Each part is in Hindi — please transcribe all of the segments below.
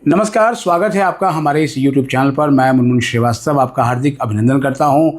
नमस्कार, स्वागत है आपका हमारे इस YouTube चैनल पर। मैं मुनमुन श्रीवास्तव आपका हार्दिक अभिनंदन करता हूं।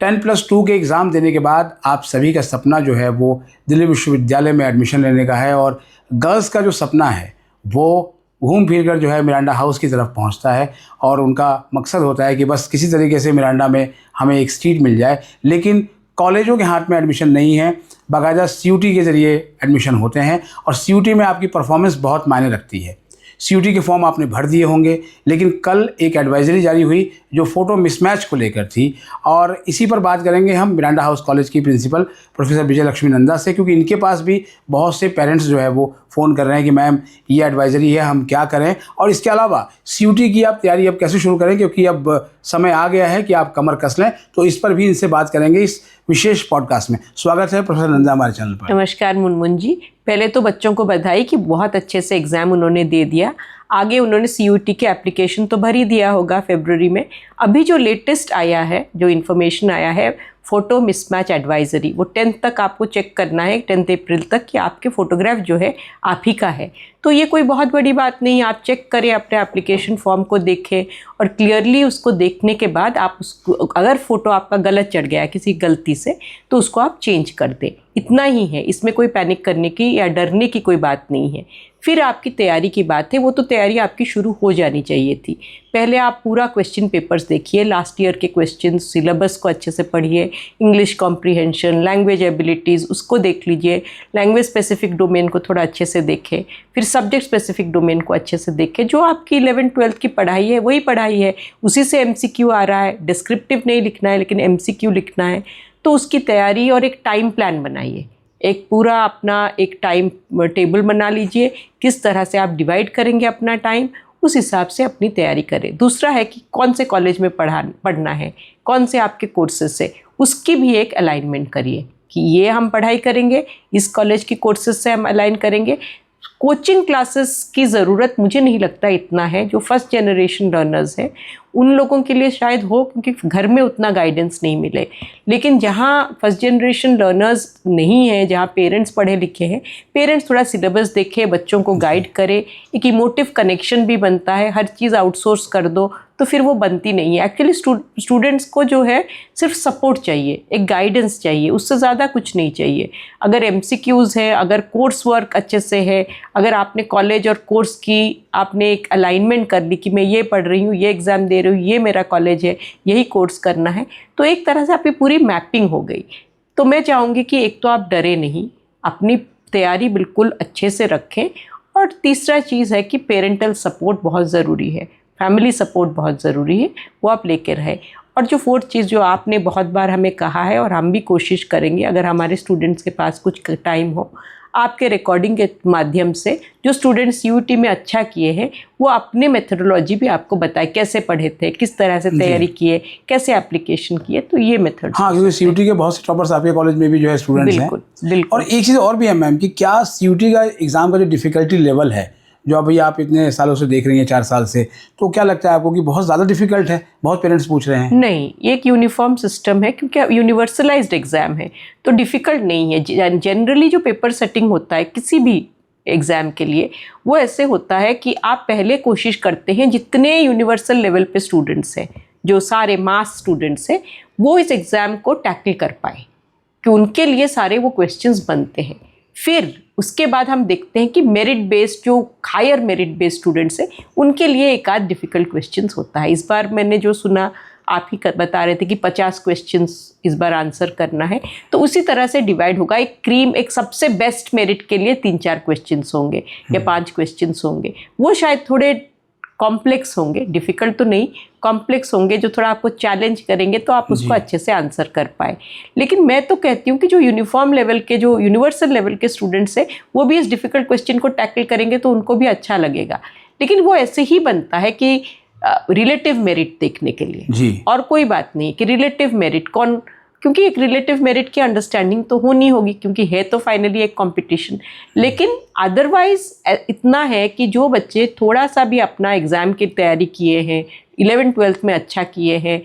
10+2 के एग्ज़ाम देने के बाद आप सभी का सपना जो है वो दिल्ली विश्वविद्यालय में एडमिशन लेने का है, और गर्ल्स का जो सपना है वो घूम फिर कर जो है मिरांडा हाउस की तरफ पहुंचता है, और उनका मकसद होता है कि बस किसी तरीके से मिरांडा में हमें एक सीट मिल जाए। लेकिन कॉलेजों के हाथ में एडमिशन नहीं है, बाकायदा CUT के ज़रिए एडमिशन होते हैं, और CUT में आपकी परफॉर्मेंस बहुत मायने रखती है। CUT के फॉर्म आपने भर दिए होंगे, लेकिन कल एक एडवाइजरी जारी हुई जो फ़ोटो मिसमैच को लेकर थी, और इसी पर बात करेंगे हम मिरांडा हाउस कॉलेज की प्रिंसिपल प्रोफेसर विजय लक्ष्मी नंदा से, क्योंकि इनके पास भी बहुत से पेरेंट्स जो है वो फ़ोन कर रहे हैं कि मैम ये एडवाइजरी है, हम क्या करें, और इसके अलावा CUT की आप तैयारी अब कैसे शुरू करें, क्योंकि अब समय आ गया है कि आप कमर कस लें। तो इस पर भी इनसे बात करेंगे इस विशेष पॉडकास्ट में। स्वागत है प्रोफेसर नंदा हमारे चैनल पर। नमस्कार मुनमुन जी, पहले तो बच्चों को बधाई कि बहुत अच्छे से एग्ज़ाम उन्होंने दे दिया। आगे उन्होंने CUT के एप्लीकेशन तो भर ही दिया होगा फरवरी में। अभी जो लेटेस्ट आया है, जो इन्फॉर्मेशन आया है, फ़ोटो मिसमैच एडवाइजरी, वो 10th तक आपको चेक करना है, 10 अप्रैल तक, कि आपके फ़ोटोग्राफ जो है आप ही का है। तो ये कोई बहुत बड़ी बात नहीं, आप चेक करें, अपने एप्लीकेशन फॉर्म को देखें, और क्लियरली उसको देखने के बाद आप उसको, अगर फ़ोटो आपका गलत चढ़ गया है किसी गलती से, तो उसको आप चेंज कर दें। इतना ही है, इसमें कोई पैनिक करने की या डरने की कोई बात नहीं है। फिर आपकी तैयारी की बात है, वो तो तैयारी आपकी शुरू हो जानी चाहिए थी। पहले आप पूरा क्वेश्चन पेपर्स देखिए, लास्ट ईयर के क्वेश्चन, सिलेबस को अच्छे से पढ़िए, इंग्लिश कॉम्प्रिहेंशन, लैंग्वेज एबिलिटीज़ उसको देख लीजिए, लैंग्वेज स्पेसिफिक डोमेन को थोड़ा अच्छे से देखें, फिर सब्जेक्ट स्पेसिफिक डोमेन को अच्छे से देखें। जो आपकी 11th-12th की पढ़ाई है वही पढ़ाई है, उसी से MCQ आ रहा है। डिस्क्रिप्टिव नहीं लिखना है, लेकिन MCQ लिखना है। तो उसकी तैयारी और एक टाइम प्लान बनाइए, एक पूरा अपना एक टाइम टेबल बना लीजिए, किस तरह से आप डिवाइड करेंगे अपना टाइम, उस हिसाब से अपनी तैयारी करें। दूसरा है कि कौन से कॉलेज में पढ़ना है, कौन से आपके कोर्सेज से, उसकी भी एक अलाइनमेंट करिए कि ये हम पढ़ाई करेंगे, इस कॉलेज की कोर्सेज से हम अलाइन करेंगे। कोचिंग क्लासेस की ज़रूरत मुझे नहीं लगता इतना है। जो फर्स्ट जनरेशन लर्नर्स हैं उन लोगों के लिए शायद हो, क्योंकि घर में उतना गाइडेंस नहीं मिले। लेकिन जहाँ फर्स्ट जनरेशन लर्नर्स नहीं हैं, जहाँ पेरेंट्स पढ़े लिखे हैं, पेरेंट्स थोड़ा सिलेबस देखे, बच्चों को गाइड करे, एक इमोटिव कनेक्शन भी बनता है। हर चीज़ आउटसोर्स कर दो तो फिर वो बनती नहीं है। एक्चुअली स्टूडेंट्स को जो है सिर्फ सपोर्ट चाहिए, एक गाइडेंस चाहिए, उससे ज़्यादा कुछ नहीं चाहिए। अगर MCQs है, अगर कोर्स वर्क अच्छे से है, अगर आपने कॉलेज और कोर्स की आपने एक अलाइनमेंट कर ली कि मैं ये पढ़ रही हूँ, ये एग्ज़ाम दे रही हूँ, ये मेरा कॉलेज है, यही कोर्स करना है, तो एक तरह से आपकी पूरी मैपिंग हो गई। तो मैं चाहूँगी कि एक तो आप डरे नहीं, अपनी तैयारी बिल्कुल अच्छे से रखें। और तीसरा चीज़ है कि पेरेंटल सपोर्ट बहुत ज़रूरी है, फैमिली सपोर्ट बहुत ज़रूरी है, वो आप लेकर रहे। और जो फोर्थ चीज़ जो आपने बहुत बार हमें कहा है, और हम भी कोशिश करेंगे अगर हमारे स्टूडेंट्स के पास कुछ टाइम हो, आपके रिकॉर्डिंग के माध्यम से जो स्टूडेंट्स CUT में अच्छा किए हैं वो अपने मेथडोलॉजी भी आपको बताए, कैसे पढ़े थे, किस तरह से तैयारी किए, कैसे एप्लीकेशन किए। तो ये मेथड, हाँ, क्योंकि CUT के बहुत से टॉपर्स आपके कॉलेज में भी जो है स्टूडेंट्स हैं। बिल्कुल। और एक चीज़ और भी है मैम कि क्या CUT का एग्ज़ाम का जो डिफ़िकल्टी लेवल है, जो अभी आप इतने सालों से देख रही हैं, 4 साल से, तो क्या लगता है आपको कि बहुत ज़्यादा डिफ़िकल्ट है? बहुत पेरेंट्स पूछ रहे हैं। नहीं, ये एक यूनिफॉर्म सिस्टम है, क्योंकि यूनिवर्सलाइज्ड एग्ज़ाम है, तो डिफ़िकल्ट नहीं है। जनरली जो पेपर सेटिंग होता है किसी भी एग्ज़ाम के लिए, वो ऐसे होता है कि आप पहले कोशिश करते हैं जितने यूनिवर्सल लेवल पे स्टूडेंट्स हैं, जो सारे मास स्टूडेंट्स हैं, वो इस एग्ज़ाम को टैकल कर पाए, कि उनके लिए सारे वो क्वेश्चंस बनते हैं। फिर उसके बाद हम देखते हैं कि मेरिट बेस्ड, जो हायर मेरिट बेस्ड स्टूडेंट्स हैं, उनके लिए एक आध डिफ़िकल्ट क्वेश्चंस होता है। इस बार मैंने जो सुना, आप ही बता रहे थे कि 50 क्वेश्चंस इस बार आंसर करना है, तो उसी तरह से डिवाइड होगा। एक सबसे बेस्ट मेरिट के लिए 3-4 क्वेश्चंस होंगे या 5 क्वेश्चंस होंगे। वो शायद थोड़े कॉम्प्लेक्स होंगे, डिफ़िकल्ट तो नहीं, कॉम्प्लेक्स होंगे, जो थोड़ा आपको चैलेंज करेंगे तो आप उसको अच्छे से आंसर कर पाए। लेकिन मैं तो कहती हूँ कि जो यूनिफॉर्म लेवल के, जो यूनिवर्सल लेवल के स्टूडेंट्स हैं, वो भी इस डिफ़िकल्ट क्वेश्चन को टैकल करेंगे तो उनको भी अच्छा लगेगा। लेकिन वो ऐसे ही बनता है कि रिलेटिव मेरिट देखने के लिए, और कोई बात नहीं कि रिलेटिव मेरिट कौन, क्योंकि एक रिलेटिव मेरिट की अंडरस्टैंडिंग तो होनी होगी, क्योंकि है तो फाइनली एक कंपटीशन। लेकिन अदरवाइज इतना है कि जो बच्चे थोड़ा सा भी अपना एग्ज़ाम की तैयारी किए हैं, 11th-12th में अच्छा किए हैं,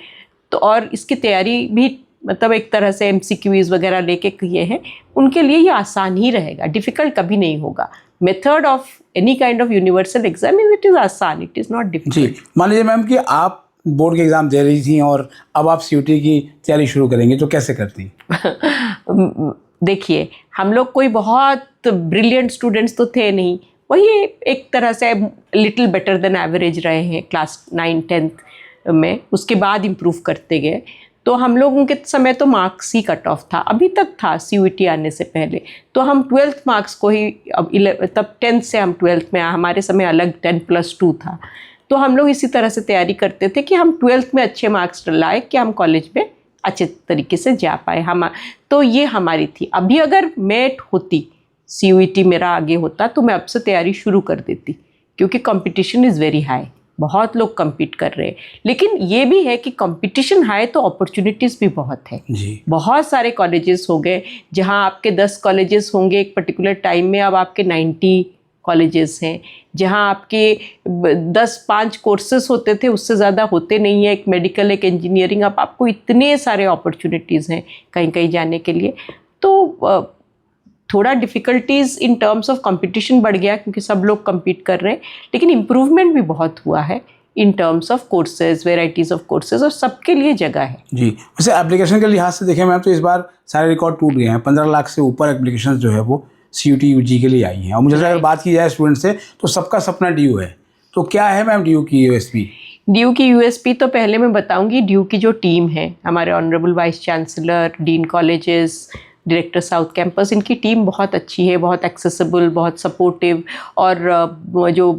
तो और इसकी तैयारी भी मतलब एक तरह से MCQs वगैरह लेके किए हैं, उनके लिए ये आसान ही रहेगा, डिफ़िकल्ट कभी नहीं होगा। Method of any kind of universal exam it is आसान, इट इज़ नॉट जी, डिफिकल्ट। मान लीजिए मैम कि आप बोर्ड के एग्ज़ाम दे रही थी और अब आप सीयूटी की तैयारी शुरू करेंगी, तो कैसे करती? देखिए, हम लोग कोई बहुत ब्रिलियंट स्टूडेंट्स तो थे नहीं, वही एक तरह से लिटिल बेटर देन एवरेज रहे हैं क्लास 9-10 में, उसके बाद इम्प्रूव करते गए। तो हम लोगों के समय तो मार्क्स ही कट ऑफ था, अभी तक था सीयूटी आने से पहले, तो हम 12th मार्क्स को ही तब 10th से हम 12th में, हमारे समय अलग 10+2 था, तो हम लोग इसी तरह से तैयारी करते थे कि हम 12th में अच्छे मार्क्स लाए कि हम कॉलेज में अच्छे तरीके से जा पाए। हम तो ये हमारी थी। अभी अगर मेट होती, सीयूटी मेरा आगे होता, तो मैं अब से तैयारी शुरू कर देती, क्योंकि कंपटीशन इज़ वेरी हाई, बहुत लोग compete कर रहे हैं। लेकिन ये भी है कि कंपटीशन हाई तो अपॉर्चुनिटीज़ भी बहुत है जी, बहुत सारे कॉलेजेस हो गए, जहाँ आपके 10 कॉलेजेस होंगे एक पर्टिकुलर टाइम में, अब आपके 90 कॉलेजेस हैं। जहाँ आपके 10-5 कोर्सेज होते थे, उससे ज़्यादा होते नहीं है, एक मेडिकल, एक इंजीनियरिंग, अब आपको इतने सारे अपॉर्चुनिटीज़ हैं कहीं कहीं जाने के लिए। तो थोड़ा difficulties in terms of competition बढ़ गया, क्योंकि सब लोग compete कर रहे हैं, लेकिन इम्प्रूवमेंट भी बहुत हुआ है in terms of courses, varieties of courses, और सबके लिए जगह है। जी। वैसे एप्लीकेशन के लिहाज से देखें मैम, तो इस बार सारे रिकॉर्ड टूट गए हैं। 15 लाख से ऊपर एप्लीकेशन जो है वो सीयूटी यूजी के लिए आई हैं। और मुझे लगता है अगर बात की जाए स्टूडेंट से, तो सबका सपना डीयू है। तो क्या है मैम डीयू की यूएसपी? ड्यू की यूएसपी तो पहले मैं बताऊंगी। ड्यू की जो टीम है, हमारे honourable vice chancellor, dean colleges, director south campus, इनकी टीम बहुत अच्छी है, बहुत एक्सेसिबल, बहुत सपोर्टिव, और जो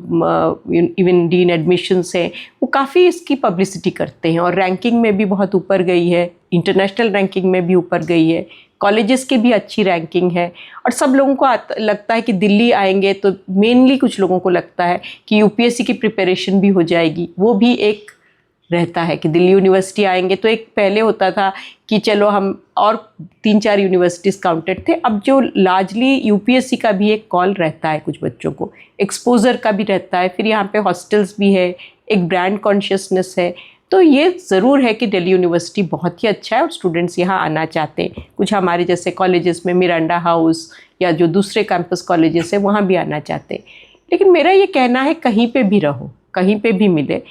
इवन डीन एडमिशन्स हैं वो काफ़ी इसकी पब्लिसिटी करते हैं, और रैंकिंग में भी बहुत ऊपर गई है, इंटरनेशनल रैंकिंग में भी ऊपर गई है, कॉलेजेस की भी अच्छी रैंकिंग है। और सब लोगों को लगता है कि दिल्ली आएंगे तो मेनली कुछ लोगों को लगता है कि यूपीएससी की प्रिपरेशन भी हो जाएगी, वो भी एक रहता है कि दिल्ली यूनिवर्सिटी आएंगे। तो एक पहले होता था कि चलो हम, और 3-4 यूनिवर्सिटीज़ काउंटेड थे, अब जो लार्जली यूपीएससी का भी एक कॉल रहता है, कुछ बच्चों को एक्सपोजर का भी रहता है, फिर यहाँ पे हॉस्टल्स भी है, एक ब्रांड कॉन्शियसनेस है। तो ये ज़रूर है कि दिल्ली यूनिवर्सिटी बहुत ही अच्छा है और स्टूडेंट्स यहाँ आना चाहते हैं। कुछ हमारे जैसे कॉलेजेस में मिरांडा हाउस या जो दूसरे कैंपस कॉलेजेस हैं वहाँ भी आना चाहते हैं। लेकिन मेरा ये कहना है कहीं पे भी रहो, कहीं पे भी मिले।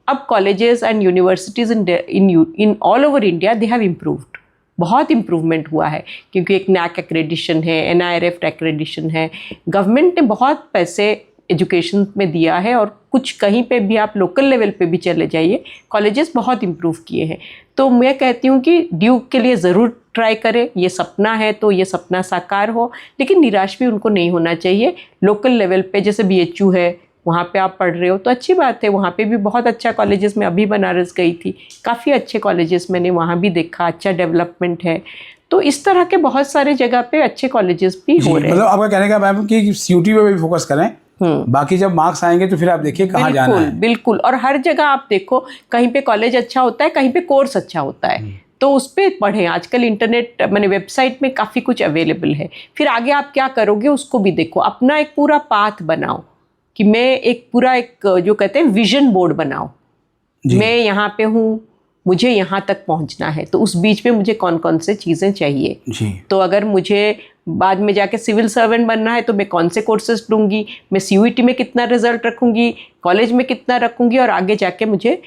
अब colleges and universities in all over India they have improved, बहुत इम्प्रूवमेंट हुआ है, क्योंकि एक नैक एक्रेडिशन है, NIRF एक्रेडिशन है, गवर्नमेंट ने बहुत पैसे एजुकेशन में दिया है, और कुछ कहीं पे भी आप लोकल लेवल पे भी चले जाइए, कॉलेजेस बहुत इम्प्रूव किए हैं। तो मैं कहती हूँ कि ड्यूक के लिए ज़रूर ट्राई करें, ये सपना है तो ये सपना साकार हो, लेकिन निराश भी उनको नहीं होना चाहिए। लोकल लेवल पे जैसे BHU है, वहाँ पे आप पढ़ रहे हो तो अच्छी बात है, वहाँ पे भी बहुत अच्छा कॉलेजेस में, अभी बनारस गई थी, काफ़ी अच्छे कॉलेजेस मैंने वहाँ भी देखा, अच्छा डेवलपमेंट है। तो इस तरह के बहुत सारे जगह पे अच्छे कॉलेजेस भी हो रहे हैं। मतलब आपका कहने का मैम कि सीयूटी पे भी फोकस करें, बाकी जब मार्क्स आएंगे तो फिर आप देखिए कहाँ जाना है। बिल्कुल, और हर जगह आप देखो, कहीं पे कॉलेज अच्छा होता है, कहीं पे कोर्स अच्छा होता है, तो उस पर पढ़ें। आजकल इंटरनेट मैंने वेबसाइट में काफ़ी कुछ अवेलेबल है। फिर आगे आप क्या करोगे उसको भी देखो, अपना एक पूरा पाथ बनाओ कि मैं एक पूरा, एक जो कहते हैं विजन बोर्ड बनाओ, मैं यहाँ पे हूँ, मुझे यहाँ तक पहुँचना है, तो उस बीच में मुझे कौन कौन से चीज़ें चाहिए जी। तो अगर मुझे बाद में जाके सिविल सर्वेंट बनना है तो मैं कौन से कोर्सेज लूँगी, मैं CUET में कितना रिजल्ट रखूँगी, कॉलेज में कितना रखूँगी, और आगे जाके मुझे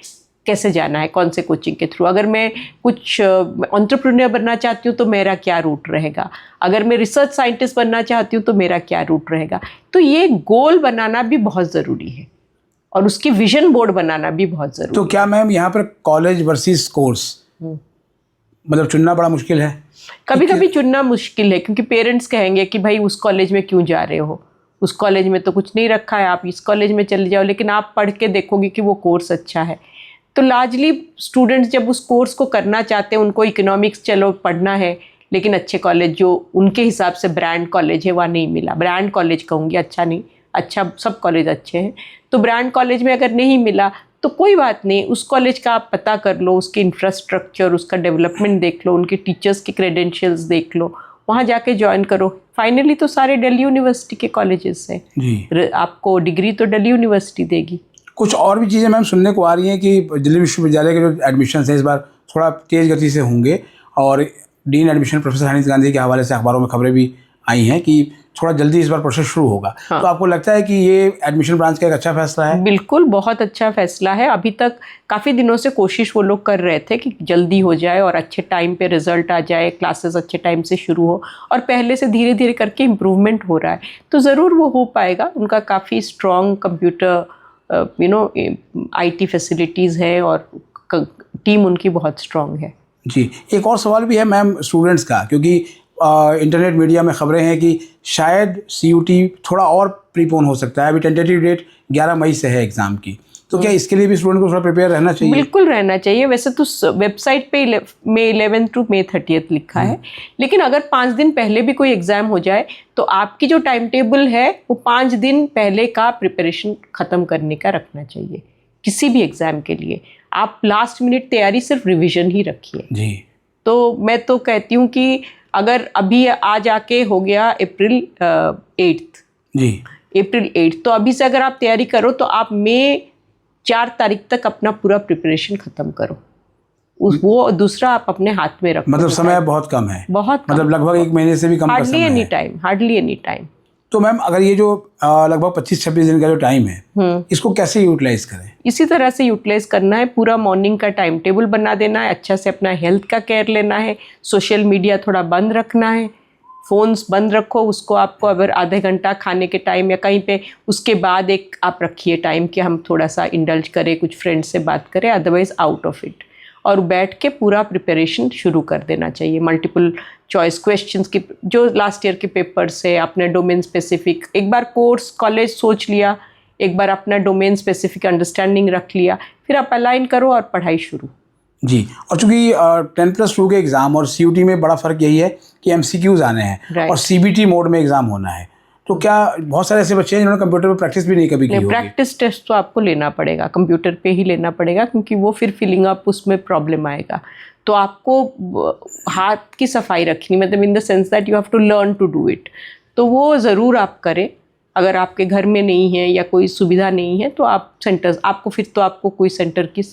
कैसे जाना है, कौन से कोचिंग के थ्रू। अगर मैं कुछ एंटरप्रेन्योर बनना चाहती हूँ तो मेरा क्या रूट रहेगा, अगर मैं रिसर्च साइंटिस्ट बनना चाहती हूँ तो मेरा क्या रूट रहेगा। तो ये गोल बनाना भी बहुत ज़रूरी है, और उसकी विजन बोर्ड बनाना भी बहुत ज़रूरी तो क्या मैम यहाँ पर कॉलेज वर्सेस कोर्स मतलब चुनना बड़ा मुश्किल है? कभी कभी चुनना मुश्किल है, क्योंकि पेरेंट्स कहेंगे कि भाई उस कॉलेज में क्यों जा रहे हो, उस कॉलेज में तो कुछ नहीं रखा है, आप इस कॉलेज में चले जाओ। लेकिन आप पढ़ के देखोगे कि वो कोर्स अच्छा है। तो लार्जली स्टूडेंट्स जब उस कोर्स को करना चाहते हैं, उनको इकोनॉमिक्स चलो पढ़ना है, लेकिन अच्छे कॉलेज जो उनके हिसाब से ब्रांड कॉलेज है वहाँ नहीं मिला, ब्रांड कॉलेज कहूँगी, अच्छा नहीं, अच्छा सब कॉलेज अच्छे हैं, तो ब्रांड कॉलेज में अगर नहीं मिला तो कोई बात नहीं, उस कॉलेज का आप पता कर लो, उसके इंफ्रास्ट्रक्चर, उसका डेवलपमेंट देख लो, उनके टीचर्स के क्रेडेंशियल्स देख लो, वहाँ जाके ज्वाइन करो। फाइनली तो सारे दिल्ली यूनिवर्सिटी के कॉलेजेस हैं जी, आपको डिग्री तो दिल्ली यूनिवर्सिटी देगी। कुछ और भी चीज़ें मैम सुनने को आ रही हैं कि दिल्ली विश्वविद्यालय के जो एडमिशन है इस बार थोड़ा तेज़ गति से होंगे, और dean admission professor Hanish Gandhi के हवाले से अखबारों में खबरें भी आई हैं कि थोड़ा जल्दी इस बार प्रोसेस शुरू होगा। हाँ। तो आपको लगता है कि ये एडमिशन ब्रांच का एक अच्छा फैसला है? बिल्कुल, बहुत अच्छा फैसला है। अभी तक काफ़ी दिनों से कोशिश वो लोग कर रहे थे कि जल्दी हो जाए और अच्छे टाइम पे रिजल्ट आ जाए, क्लासेस अच्छे टाइम से शुरू हो, और पहले से धीरे धीरे करके इम्प्रूवमेंट हो रहा है। तो ज़रूर वो हो पाएगा। उनका काफ़ी स्ट्रॉन्ग कंप्यूटर IT फैसिलिटीज़ है और टीम उनकी बहुत स्ट्रॉन्ग है। जी, एक और सवाल भी है मैम स्टूडेंट्स का, क्योंकि इंटरनेट मीडिया में खबरें हैं कि शायद CUT थोड़ा और प्रीपोन हो सकता है। अभी टेंटेटिव डेट 11 मई से है एग्ज़ाम की, तो क्या इसके लिए भी स्टूडेंट को थोड़ा प्रिपेयर रहना चाहिए? बिल्कुल रहना चाहिए। वैसे तो वेबसाइट पे मई 11 टू मई 30 लिखा है, लेकिन अगर 5 दिन पहले भी कोई एग्ज़ाम हो जाए तो आपकी जो टाइम टेबल है वो 5 दिन पहले का प्रिपरेशन ख़त्म करने का रखना चाहिए। किसी भी एग्ज़ाम के लिए आप लास्ट मिनट तैयारी सिर्फ रिवीजन ही रखिए। जी। तो मैं तो कहती हूँ कि अगर अभी आज आके हो गया अप्रैल 8, जी। अप्रैल 8, तो अभी से अगर आप तैयारी करो तो आप मई 4 तारीख तक अपना पूरा प्रिपरेशन ख़त्म करो। वो दूसरा आप अपने हाथ में रखो। मतलब समय बहुत कम है, बहुत मतलब लगभग 1 महीने से भी कम का समय है। Hardly any time. तो मैम अगर ये जो लगभग 25-26 दिन का जो टाइम है, इसको कैसे यूटिलाइज करें? इसी तरह से यूटिलाइज करना है। पूरा मॉर्निंग का टाइम टेबल बना देना है, अच्छा से अपना हेल्थ का केयर लेना है, सोशल मीडिया थोड़ा बंद रखना है, फ़ोन्स बंद रखो। उसको आपको अगर आधे घंटा खाने के टाइम या कहीं पे उसके बाद एक आप रखिए टाइम कि हम थोड़ा सा इंडल्ज करें, कुछ फ्रेंड्स से बात करें, अदरवाइज आउट ऑफ इट। और बैठ के पूरा प्रिपरेशन शुरू कर देना चाहिए। मल्टीपल चॉइस क्वेश्चंस की जो लास्ट ईयर के पेपर्स है, अपने डोमेन स्पेसिफिक एक बार कोर्स कॉलेज सोच लिया, एक बार अपना डोमेन स्पेसिफिक अंडरस्टैंडिंग रख लिया, फिर आप अलाइन करो और पढ़ाई शुरू। जी, और चूंकि 10+2 के एग्ज़ाम और CUT में बड़ा फ़र्क यही है कि MCQs आने हैं और CBT मोड में एग्ज़ाम होना है। तो क्या बहुत सारे ऐसे बच्चे हैं जिन्होंने कंप्यूटर पर प्रैक्टिस भी नहीं कभी की होगी? प्रैक्टिस टेस्ट तो आपको लेना पड़ेगा, कंप्यूटर पे ही लेना पड़ेगा, क्योंकि वो फिर फिलिंग अप उसमें प्रॉब्लम आएगा। तो आपको हाथ की सफाई रखनी, मतलब in the sense that you have to learn to do it. तो वो ज़रूर आप करें। अगर आपके घर में नहीं है या कोई सुविधा नहीं है तो आप सेंटर्स, आपको कोई सेंटर की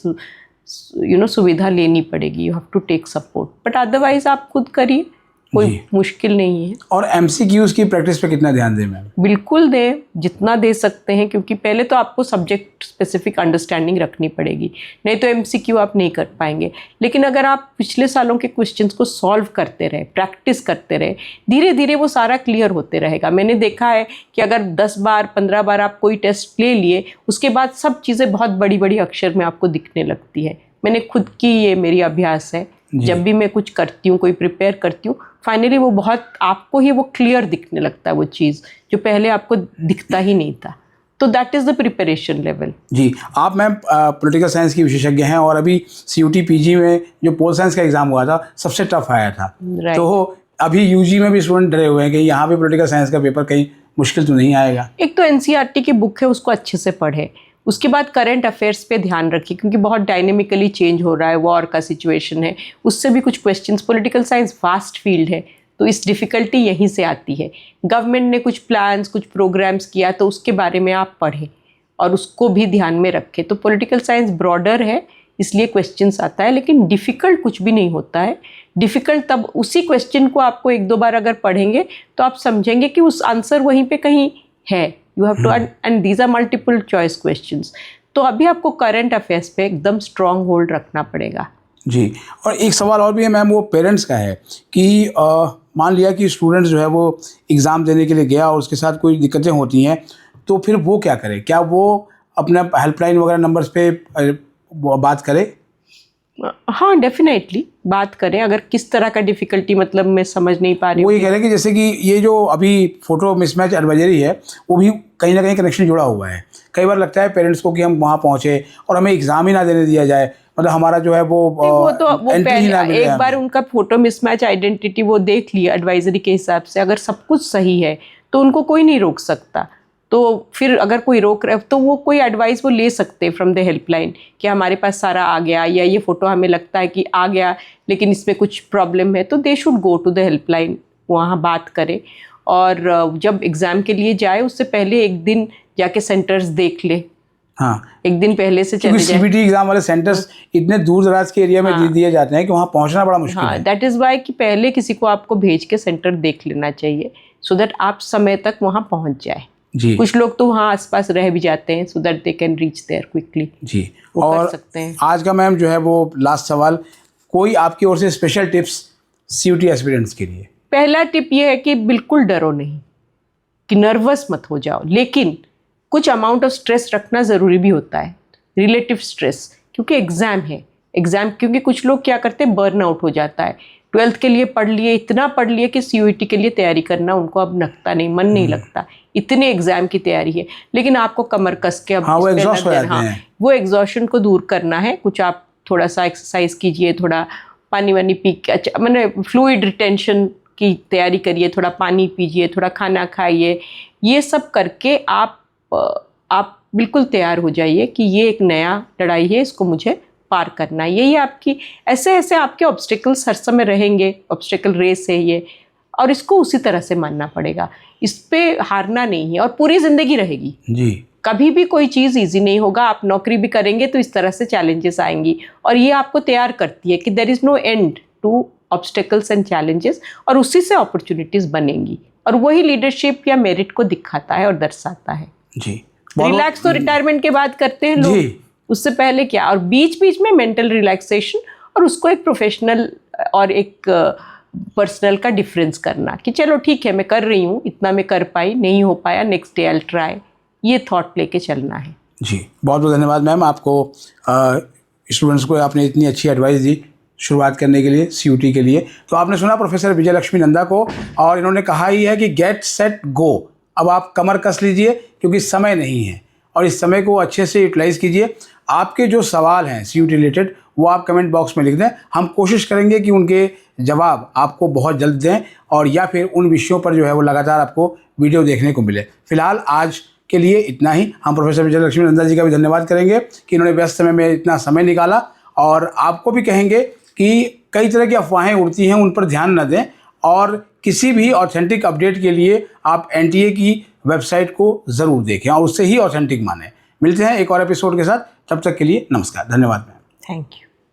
सुविधा लेनी पड़ेगी। You have to take support, but otherwise आप खुद करिए, कोई मुश्किल नहीं है। और MCQs की प्रैक्टिस पे कितना ध्यान दें मैम? बिल्कुल दें, जितना दे सकते हैं, क्योंकि पहले तो आपको सब्जेक्ट स्पेसिफिक अंडरस्टैंडिंग रखनी पड़ेगी, नहीं तो MCQ आप नहीं कर पाएंगे। लेकिन अगर आप पिछले सालों के क्वेश्चंस को सॉल्व करते रहे, प्रैक्टिस करते रहे, धीरे धीरे वो सारा क्लियर होते रहेगा। मैंने देखा है कि अगर 10 बार 15 बार आप कोई टेस्ट ले लिए, उसके बाद सब चीज़ें बहुत बड़ी बड़ी अक्षर में आपको दिखने लगती है। मैंने खुद की ये मेरी अभ्यास है। जब भी मैं कुछ करती हूँ, कोई प्रिपेयर करती हूँ, फाइनली वो बहुत आपको ही वो क्लियर दिखने लगता है, वो चीज़ जो पहले आपको दिखता ही नहीं था। तो that is the preparation level. जी, आप मैम पॉलिटिकल साइंस की विशेषज्ञ हैं और अभी CUT PG में जो पोल साइंस का एग्ज़ाम हुआ था सबसे टफ आया था। तो अभी UG में भी स्टूडेंट डरे हुए हैं कि यहाँ भी पॉलिटिकल साइंस का पेपर कहीं मुश्किल तो नहीं आएगा? एक तो NCERT की बुक है, उसको अच्छे से पढ़े। उसके बाद करंट अफेयर्स पे ध्यान रखिए, क्योंकि बहुत डायनेमिकली चेंज हो रहा है, वॉर का सिचुएशन है, उससे भी कुछ questions. Political science vast field है, तो इस डिफ़िकल्टी यहीं से आती है। गवर्नमेंट ने कुछ प्लान्स, कुछ प्रोग्राम्स किया, तो उसके बारे में आप पढ़ें और उसको भी ध्यान में रखें। तो पॉलिटिकल साइंस ब्रॉडर है, इसलिए क्वेश्चंस आता है, लेकिन डिफ़िकल्ट कुछ भी नहीं होता है। डिफ़िकल्ट तब उसी क्वेश्चन को आपको 1-2 बार अगर पढ़ेंगे तो आप समझेंगे कि उस आंसर वहीं पे कहीं है। You have to, and these are multiple choice questions. तो अभी आपको करंट अफेयर्स पे एकदम स्ट्रॉन्ग होल्ड रखना पड़ेगा। जी, और एक सवाल और भी है मैम, वो पेरेंट्स का है कि मान लिया कि स्टूडेंट्स जो है वो एग्ज़ाम देने के लिए गया और उसके साथ कोई दिक्कतें होती हैं, तो फिर वो क्या करे? क्या वो अपना हेल्पलाइन वगैरह नंबर्स पे बात करे? हाँ, डेफिनेटली बात करें। अगर किस तरह का डिफ़िकल्टी, मतलब मैं समझ नहीं पा रही हूँ। वो ये कह रहे हैं कि जैसे कि ये जो अभी फ़ोटो मिसमैच एडवाइजरी है, वो भी कहीं ना कहीं कनेक्शन जुड़ा हुआ है। कई बार लगता है पेरेंट्स को कि हम वहाँ पहुँचे और हमें एग्ज़ाम ही ना देने दिया जाए, मतलब हमारा जो है वो पहले एक बार उनका फोटो मिसमैच आइडेंटिटी वो देख लिया एडवाइजरी के हिसाब से, अगर सब कुछ सही है तो उनको कोई नहीं रोक सकता। तो फिर अगर कोई रोक रहा है तो वो कोई एडवाइस वो ले सकते हैं फ्रॉम द हेल्पलाइन कि हमारे पास सारा आ गया, या ये फ़ोटो हमें लगता है कि आ गया लेकिन इसमें कुछ प्रॉब्लम है, तो they should go to the helpline, वहाँ बात करें। और जब एग्ज़ाम के लिए जाए उससे पहले एक दिन जाके सेंटर्स देख ले। हाँ, एक दिन पहले से चले जाए। CBT एग्जाम वाले सेंटर्स इतने दूर दराज के एरिया में दिए जाते हैं कि वहाँ पहुँचना बड़ा मुश्किल है। दैट इज़ वाई कि पहले किसी को आपको भेज के सेंटर देख लेना चाहिए, सो दैट आप समय तक वहाँ पहुँच जाए। जी कुछ लोग तो वहाँ आसपास रह भी जाते हैं so that they can reach there quickly. जी, वो और कर सकते हैं। आज का मैम जो है वो लास्ट सवाल, कोई आपकी ओर से स्पेशल टिप्स CUT एस्पिरेंट्स के लिए? पहला टिप ये है कि बिल्कुल डरो नहीं, कि नर्वस मत हो जाओ, लेकिन कुछ अमाउंट ऑफ स्ट्रेस रखना ज़रूरी भी होता है, रिलेटिव स्ट्रेस, क्योंकि एग्ज़ाम है। एग्ज़ाम क्योंकि कुछ लोग क्या करते हैं, बर्न आउट हो जाता है। 12th के लिए पढ़ लिए, इतना पढ़ लिए कि CUT के लिए तैयारी करना उनको अब लगता नहीं, मन नहीं लगता, इतने एग्ज़ाम की तैयारी है। लेकिन आपको कमर कस के अब हाँ, वो इस पे एग्जॉस्ट हो लग जाते जाना, हैं। वो एग्जॉशन को दूर करना है। कुछ आप थोड़ा सा एक्सरसाइज कीजिए, थोड़ा पानी वानी पी के, अच्छा मैंने फ्लूइड रिटेंशन की तैयारी करिए, थोड़ा पानी पीजिए, थोड़ा खाना खाइए। ये सब करके आप बिल्कुल तैयार हो जाइए कि ये एक नया लड़ाई है, इसको मुझे पार करना है। यही आपकी ऐसे ऐसे आपके ऑब्स्टिकल्स हर समय रहेंगे, ऑब्स्टिकल रेस है ये, और इसको उसी तरह से मानना पड़ेगा। इस पे हारना नहीं है और पूरी ज़िंदगी रहेगी। जी, कभी भी कोई चीज़ इजी नहीं होगा। आप नौकरी भी करेंगे तो इस तरह से चैलेंजेस आएंगी, और ये आपको तैयार करती है कि there is no end to obstacles and challenges, और उसी से अपॉर्चुनिटीज़ बनेंगी, और वही लीडरशिप या मेरिट को दिखाता है और दर्शाता है। जी, रिलैक्स तो रिटायरमेंट के बाद करते हैं लोग, जी, उससे पहले क्या, और बीच बीच में मेंटल रिलैक्सेशन, और उसको एक प्रोफेशनल और एक पर्सनल का डिफरेंस करना कि चलो ठीक है मैं कर रही हूँ, इतना मैं कर पाई, नहीं हो पाया, next day I will try, ये थॉट लेके चलना है। जी, बहुत बहुत धन्यवाद मैम, आपको स्टूडेंट्स को आपने इतनी अच्छी एडवाइस दी शुरुआत करने के लिए CUT के लिए। तो आपने सुना प्रोफेसर विजय लक्ष्मी नंदा को, और इन्होंने कहा ही है कि गेट सेट गो। अब आप कमर कस लीजिए क्योंकि समय नहीं है, और इस समय को अच्छे से यूटिलाइज़ कीजिए। आपके जो सवाल हैं CUT रिलेटेड वो आप कमेंट बॉक्स में लिख दें, हम कोशिश करेंगे कि उनके जवाब आपको बहुत जल्द दें, और या फिर उन विषयों पर जो है वो लगातार आपको वीडियो देखने को मिले। फिलहाल आज के लिए इतना ही। हम प्रोफेसर विजय लक्ष्मी नंदा जी का भी धन्यवाद करेंगे कि इन्होंने व्यस्त समय में इतना समय निकाला, और आपको भी कहेंगे कि कई तरह की अफवाहें उड़ती हैं, उन पर ध्यान न दें, और किसी भी ऑथेंटिक अपडेट के लिए आप NTA की वेबसाइट को ज़रूर देखें और उससे ही ऑथेंटिक मानें। मिलते हैं एक और एपिसोड के साथ, तब तक के लिए नमस्कार, धन्यवाद मैम। Thank you.